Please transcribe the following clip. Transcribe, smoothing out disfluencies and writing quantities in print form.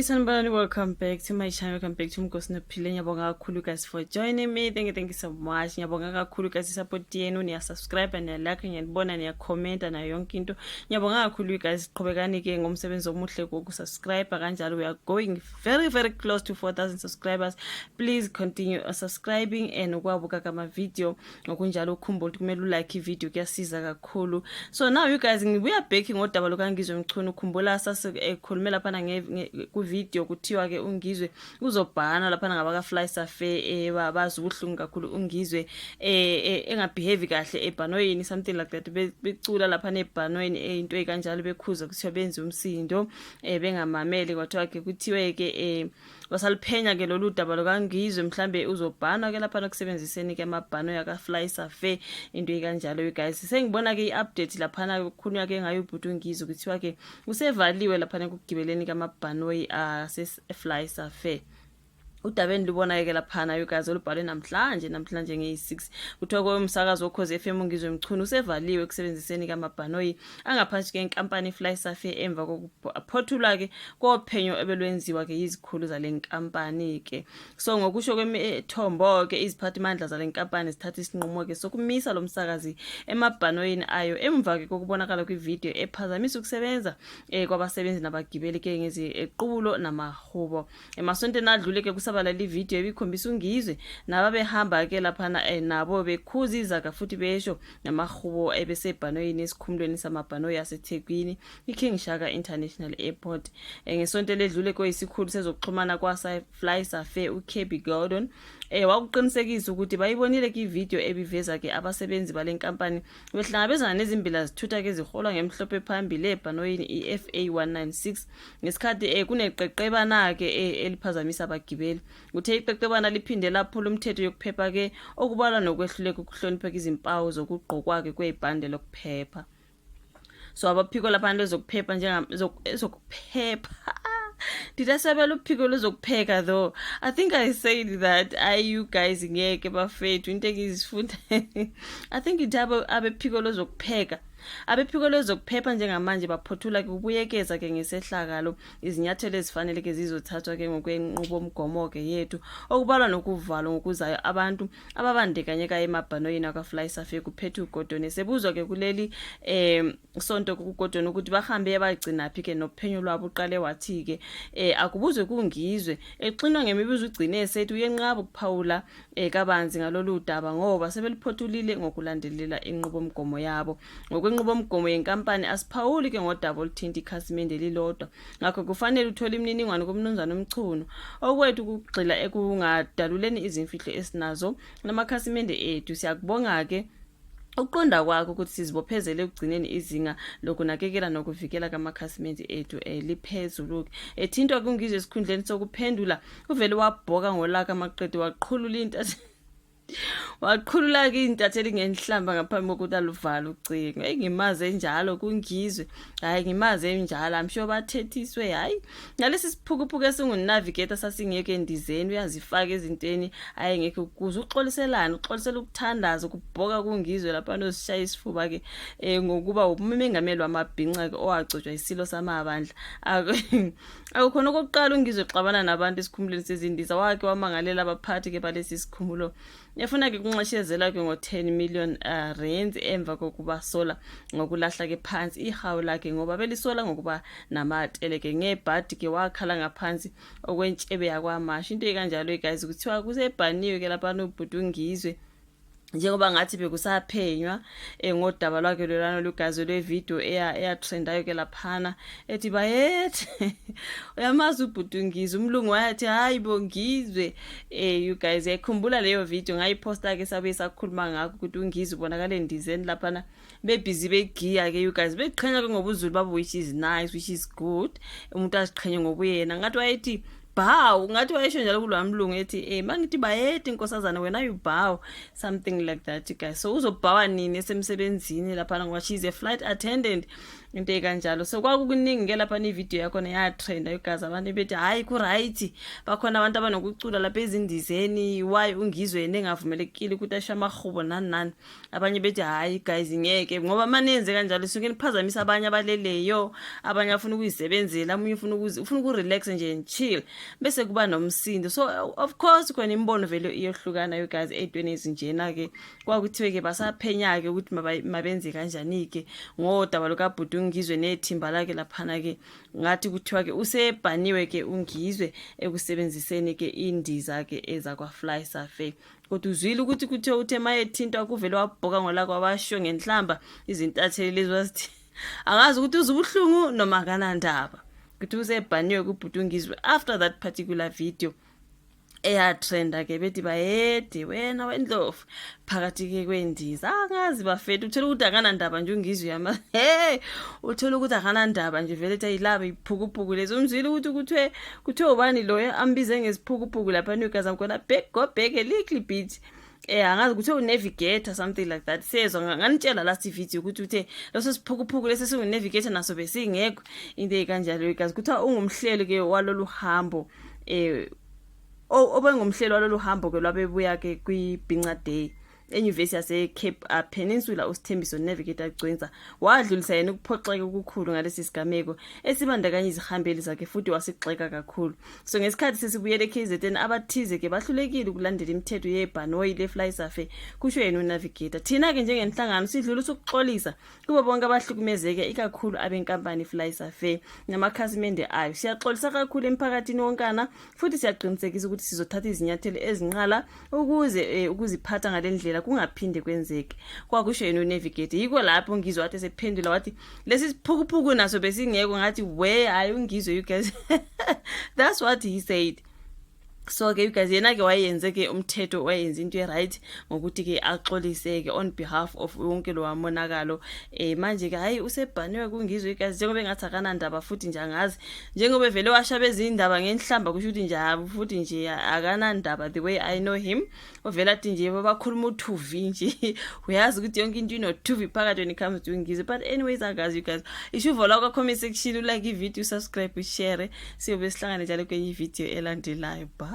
Sanibonani, welcome back to my channel. Welcome back to Mkosi Nophile. Ngiyabonga kakhulu guys for joining me. Thank you so much. Ngiyabonga kakhulu guys support yenu, niya subscribe niya like, ngiyabona niya comment na yonke into. Ngiyabonga kakhulu guys, qhubekani ke ngomsebenzi omuhle wokusubscribe kanjalo. We are going very close to 4,000 subscribers. Please continue subscribing and ukwabuka kama video. Ngokunjalo ukhumbule kumele like video kuyasiza kakhulu. So now you guys, we are back ngodaba lokangizwe Mchunu. Ukhumbula sasikhulumela phana ku video kuthiwa ke ungizwe uzobhana lapha ngabaka fly safe bazi ubuhlungu kakhulu ungizwe engabehave kahle ebhanoyini something like that becula lapha nebhanoyini into ekanjalo bekhuza kuthiwa benza umsindo bengamameli kwathiwa ke kuthiwe ke wasaliphenya ke lolu daba lokangizwe mhlambe uzobhana ke lapha nokusebenziseni ke amabhano yaka fly safe into ekanjalo you guys sengibona ke iupdate lapha kukhulunywa ke ngayo ubhuti ungizwe kuthiwa ke usevaliwe lapha ukugibeleni kamabhanoyi fly safe. Udabeni libona ke laphana you guys olubhalwe namhlanje nge6 kuthiwa komsakazo wokhoze FM ungizwe Mchunu usevaliwe kusebenziseni kamabhanoyi angaphansi ke inkampani Fly Safe emva kokuphothula ke kophenyo ebelwenziwa ke izikhulu zale inkampani ke. So ngokusho kwemithombo ke iziphathimandla zale inkampani zithatha isinqumo ke sokumisa lo msakazi emabhanoyini ayo emva ke kokubonakala kwivideo ephazamisa ukusebenza kwabasebenzi nabagibeli ke ngezi equbulo namahubo emasontweni adlule ke balali video ebikhombisa ungizwe nababehamba ke lapha nabo bekhuza izaka futhi besho namahubo ebesebhanoyini esikhumulweni samabhanoyi yaseThekwini iKing Shaka International Airport ngesonto ledlule koyisikhulu sezokuxhumana kwaFly Safe uKebi Gordon wakuqinisekisa ukuthi bayibonile ke video ebiveza ke abasebenzi bale nkampani behlangabezana nezimbila zithutha ke ziholwa ngemhlophe phambili ebhanoyini iFA 196 ngesikhathi kuneqeqebana ke eliphazamisa abagibeli uthe iqeqebana liphinde laphula umthetho yokuphepha ke okubalwa nokwehluleka ukuhlonipha izimpawu zokugqokwa ke kwebhande lokuphepha. So abaphiko lapha lezokuphepha njengazokuphepha did I say uphiko lezokupheka though? I think I said that you guys ngeke bafethu into engizifunda. I think itabo abephiko lezokupheka abephiko lezokuphepha njengamanje baphothula ke ubuyekeza ke ngesehlakalo izinyathelo ezifanele ke zizothathwa ke ngokwenqubo omgomo ke yethu okubalwa nokuvalwa ngokuzayo abantu ababandekanyeka emabhanoyini akaFly Safe kuphethe uGordon sebuzwa ke kuleli sonto kuGordon ukuthi bahambe bagcina phi ke nophenyo lwabo uqale wathi ke akubuzwe kungizwe exinwa ngemibuzo ugcine esethi uyenqaba ukuphawula kabanzi ngalolu daba ngoba sebeliphothulile ngokulandelela inqubo omgomo yabo inqubo omgomo yenkampani asiphawuli ke ngodaba oluthinta ikhasimende lilodwa ngakho kufanele uthole imininingwane kumnumzana Mchunu okwethu ukugxila ekungadaluleni izimfihlo esinazo namakhasimende ethu. Siyakubonga ke uqonda kwakho ukuthi sizibophezele ukugcineni izinga lokunakekela nokuvikela kamakhasimende ethu liphezulu ethintwa kungizwe esikhundleni sokuphendula uvele wabhoka ngolaka amaqede waqhulula into waqhulula ke intatheli ngenhlamba ngaphambi kokuthi aluvala ucingo ngimaze njalo kungizwe ngimaze njalo I'm sure bathethiswe ngalesi siphukuphuku esingunavigator sasingeke endizeni uyazifaka ezintweni ngeke ukuze uxoliselana uxolisela ukuthandaza ukubhoka kungizwe lapha nosishaya isifuba ke ngokuba umengameli wamabhinqa ke owagcotshwa isilo samabandla akukhona okokuqala ungizwe xabana nabantu esikhumulweni sezindiza wakhe wamangalela abaphathi ke balesi sikhumulo yafuna ke kunxeshezela ke ngo10 million rands emva kokuba sola ngokulahla ke phansi ihawu lakhe ngoba belisola ngokuba namatele ke ngebhadi ke wakhala ngaphansi okwentshebe yakwaMashi into ekanjalo guys kuthiwa kusebhaniwe ke lapha nobhuti ungizwe njengoba ngathi bekusaphenywa ngodaba lwakhe lolano lugazo lwevideo eyatrendayo ke laphana ethi bayethe uyamazi ubhutungizwe umlungu wathi hayibo ngizwe you guys yakhumbula leyo video ngayiposta ke sabe sakhuluma ngakho ukuthi ungizwe ubonakala endizeni laphana bebusy begiya ke you guys beqhenya ke ngobuzulu babo which is nice which is good umuntu aziqhenye ngobuyena ngathi wayethi bow ngathi wayesho njalo kulwamlungu ethi mangithi bayede inkosazana wena you bow something like that guys. So uzobhawa nini esemsebenzini lapha ngoba she's a flight attendant into ekanjalo. So kwakukuningi ke lapha ni video yakho ya trend ayigaza abantu bethi hayi ku right bakhona abantu abanokucula lapha ezindizeni why ungizwe engavumelekile ukuthi asha amahubo nani abanye bethi hayi guys ngeke ngoba manenze kanjalo suke niphazamisa abanye abaleleyo abanye afuna ukuyisebenzela umunye ufuna ukurelax nje and chill bese kuba nomsindo. So of course khona imbono vele iyohlukana you guys ey'ntweni ezinjena ke kwakuthiwe ke basaphenya ke ukuthi mabenze kanjani ke ngodaba lokabhuti ungizwe nethimba lakhe laphana ke ngathi kuthiwa ke usebhaniwe ke ungizwe ekusebenziseni ke indiza ke eza kwa Fly Safair. Kodwa uzwile ukuthi kuthiwa uthe mayethintwa kuvele wabhoka ngola kwabasho ngenhlamba izintatheli lezi wazithi angazi ukuthi uzubuhlungu noma akanandaba kuthi usebhaniwe kubhuti ungizwe after that particular video trenda ke bethi bayede wena wendlovu phakathi ke kwendiza angazi bafethu uthola ukuthi akanandaba nje ungizwe yama uthola ukuthi akanandaba nje vele ethi ayilaba iphukuphuku lezi umzwile ukuthi kuthiwe ubani lo ambize ngesiphukuphuku lapha Newcastle khona go back a little bit angazi kuthiwe unavigator something like that. Sezwa nganitshela last video ukuthi uthe loso siphukuphuku lesi singunavigator naso besingekho into ekanjalo igazi kuthiwa ungumhlelo ke walolu hambo obengumhlelo walolu hambo ke lwabebuya ke kwiBhinqa Day enyuvesi yase Cape Peninsula. uSithembiso Navigator Gcwensa wadlulisa yena ukuphoxeka okukhulu ngalesi sigameko esibandakanya izihambeli zakhe futhi wasixeka kakhulu. So ngesikhathi sesibuyele eKZN abathize ke bahlulekile ukulandela imithetho yebhanoyi leFly Safair kusho yena uNavigator. Thina ke njengenhlangano sidlula ukuxolisa kubo bonke abahlukumezeke ikakhulu abenkampani Fly Safair namakhasimende ayo. Siyaxolisa kakhulu emphakathini wonkana futhi siyaqinisekisa ukuthi sizothatha izinyathelo ezinqala ukuze ukuziphatha ngalendlela kungaphinde kwenzeke kwakusho yena uNavigator. Yiko lapho ngizwa wathi sephendula wathi lesi siphukuphuku naso besingeko ngathi we hayi ungizwe you guys. That's what he said. So ke you guys yena ke wayenze ke umthetho wayenza into right ngokuthi ke axoliseke on behalf of wonke lo wamonakalo. Manje ke hayi usebhaniwe kungizwe you guys njengoba engathi akanandaba futhi nje angazi njengoba vele washabe izindaba ngenhlamba kusho ukuthi nje futhi nje akanandaba the way I know him ovela athi nje bakhuluma uThuvi nje uyazi ukuthi yonke into inoThuvi phakathi when it comes to ngizwe. But anyways guys you guys ishuvo la kwa comment section like i video subscribe share siyobe sihlangane njalo kwenye video elandelayo. Bye.